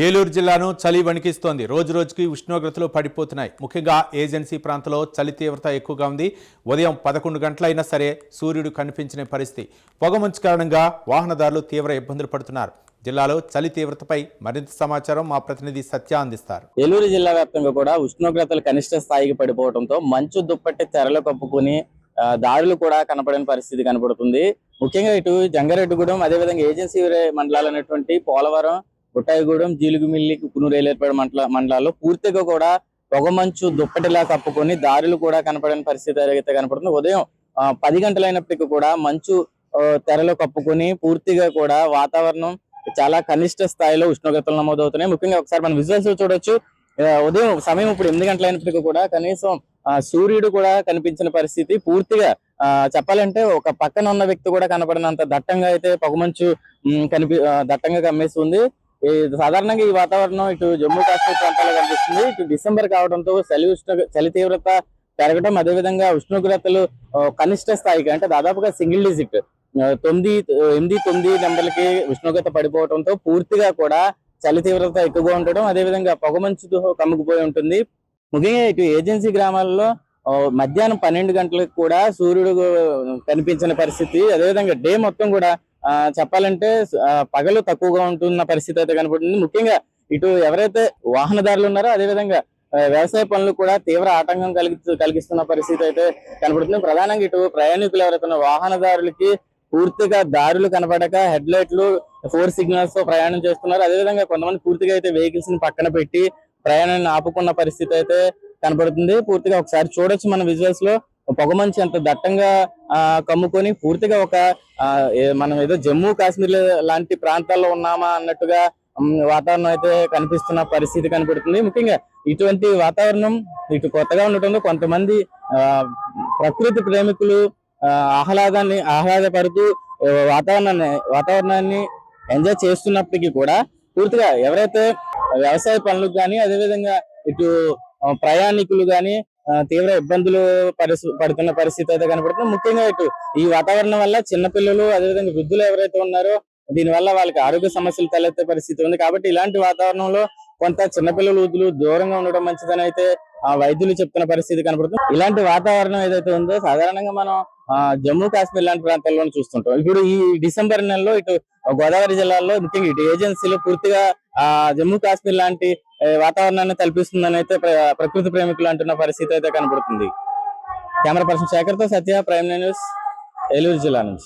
ఏలూరు జిల్లాను చలి వణికిస్తోంది. రోజు రోజుకి ఉష్ణోగ్రతలు పడిపోతున్నాయి. ముఖ్యంగా ఏజెన్సీ ప్రాంతంలో చలి తీవ్రత ఎక్కువగా ఉంది. ఉదయం 11 గంటలైనా సరే సూర్యుడు కనిపించని పరిస్థితి. పొగమంచు కారణంగా వాహనదారులు తీవ్ర ఇబ్బందులు పడుతున్నారు. జిల్లాలో చలి తీవ్రతపై మరింత సమాచారం మా ప్రతినిధి సత్య అందిస్తారు. ఏలూరు జిల్లా వ్యాప్తంగా కూడా ఉష్ణోగ్రతలు కనిష్ట స్థాయికి పడిపోవడంతో మంచు దుప్పటి తెరలు కప్పుకుని దారులు కూడా కనపడని పరిస్థితి కనపడుతుంది. ముఖ్యంగా ఇటు జంగారెడ్డిగూడెం, అదేవిధంగా ఏజెన్సీ మండలాలు అనేటువంటి పోలవరం, బుట్టాయిగూడెం, జీలుగుమిల్లి, కునూరు, ఏలేర్పాడు మండలాల్లో పూర్తిగా కూడా పొగమంచు దుప్పటిలా కప్పుకొని దారులు కూడా కనపడని పరిస్థితి అయితే కనపడుతుంది. ఉదయం 10 గంటలైనప్పటికీ కూడా మంచు తెరలు కప్పుకొని పూర్తిగా కూడా వాతావరణం చాలా కనిష్ట స్థాయిలో ఉష్ణోగ్రతలు నమోదవుతున్నాయి. ముఖ్యంగా ఒకసారి మనం విజువల్స్ చూడొచ్చు. ఉదయం సమయం ఇప్పుడు 8 గంటలైనప్పటికీ కూడా కనీసం సూర్యుడు కూడా కనిపించిన పరిస్థితి. పూర్తిగా చెప్పాలంటే ఒక పక్కన ఉన్న వ్యక్తి కూడా కనపడినంత దట్టంగా అయితే పొగమంచు దట్టంగా కమ్మేస్తుంది. సాధారణంగా ఈ వాతావరణం ఇటు జమ్మూ కాశ్మీర్ ప్రాంతాల్లో కనిపిస్తుంది. ఇటు డిసెంబర్ కావడంతో చలి తీవ్రత పెరగడం, అదేవిధంగా ఉష్ణోగ్రతలు కనిష్ట స్థాయికి అంటే దాదాపుగా సింగిల్ డిజిట్ 8-9 నెంబర్లకి ఉష్ణోగ్రత పడిపోవడంతో పూర్తిగా కూడా చలి తీవ్రత ఎక్కువగా ఉండడం, అదేవిధంగా పొగమంచుతో కమ్ముకుపోయి ఉంటుంది. ముఖ్యంగా ఇటు ఏజెన్సీ గ్రామాల్లో మధ్యాహ్నం 12 గంటలకు కూడా సూర్యుడు కనిపించిన పరిస్థితి. అదేవిధంగా డే మొత్తం కూడా చెప్పాలంటే పగలు తక్కువగా ఉంటున్న పరిస్థితి అయితే కనపడుతుంది. ముఖ్యంగా ఇటు ఎవరైతే వాహనదారులు ఉన్నారో అదేవిధంగా వ్యవసాయ పనులు కూడా తీవ్ర ఆటంకం కలిగిస్తున్న పరిస్థితి అయితే కనపడుతుంది. ప్రధానంగా ఇటు ప్రయాణికులు ఎవరైతే వాహనదారులకి పూర్తిగా దారులు కనపడక హెడ్ లైట్లు 4 సిగ్నల్స్ తో ప్రయాణం చేస్తున్నారు. అదేవిధంగా కొంతమంది పూర్తిగా అయితే వెహికల్స్ ని పక్కన పెట్టి ప్రయాణాన్ని ఆపుకున్న పరిస్థితి అయితే కనపడుతుంది. పూర్తిగా ఒకసారి చూడొచ్చు మన విజువల్స్ లో పొగమంచి అంత దట్టంగా కమ్ముకొని పూర్తిగా ఒక మనం ఏదో జమ్మూ కాశ్మీర్ లాంటి ప్రాంతాల్లో ఉన్నామా అన్నట్టుగా వాతావరణం అయితే కనిపిస్తున్న పరిస్థితి కనపడుతుంది. ముఖ్యంగా ఇటువంటి వాతావరణం ఇటు కొత్తగా ఉండటంలో కొంతమంది ప్రకృతి ప్రేమికులు ఆహ్లాదపడుతూ వాతావరణాన్ని ఎంజాయ్ చేస్తున్నప్పటికీ కూడా పూర్తిగా ఎవరైతే వ్యవసాయ పనులకు కానీ అదేవిధంగా ఇటు ప్రయాణికులు కానీ తీవ్ర ఇబ్బందులు పడుతున్న పరిస్థితి అయితే కనపడుతుంది. ముఖ్యంగా ఇటు ఈ వాతావరణం వల్ల చిన్నపిల్లలు అదేవిధంగా వృద్ధులు ఎవరైతే ఉన్నారో దీనివల్ల వాళ్ళకి ఆరోగ్య సమస్యలు తలెత్తే పరిస్థితి ఉంది. కాబట్టి ఇలాంటి వాతావరణంలో కొంత చిన్నపిల్లలు వృద్ధులు దూరంగా ఉండడం మంచిదని అయితే వైద్యులు చెప్తున్న పరిస్థితి కనపడుతుంది. ఇలాంటి వాతావరణం ఏదైతే ఉందో సాధారణంగా మనం జమ్మూ కాశ్మీర్ లాంటి ప్రాంతాల్లో చూస్తుంటాం. ఇప్పుడు ఈ డిసెంబర్ నెలలో ఇటు గోదావరి జిల్లాలో ముఖ్యంగా ఇటు ఏజెన్సీలో పూర్తిగా జమ్మూ కాశ్మీర్ లాంటి వాతావరణాన్ని కల్పిస్తుందని అయితే ప్రకృతి ప్రేమికులు అంటున్న పరిస్థితి అయితే కనబడుతుంది. కెమెరా పర్సన్ శేఖర్ తో సత్య, ప్రైమ్ న్యూస్, ఏలూరు జిల్లా నుంచి.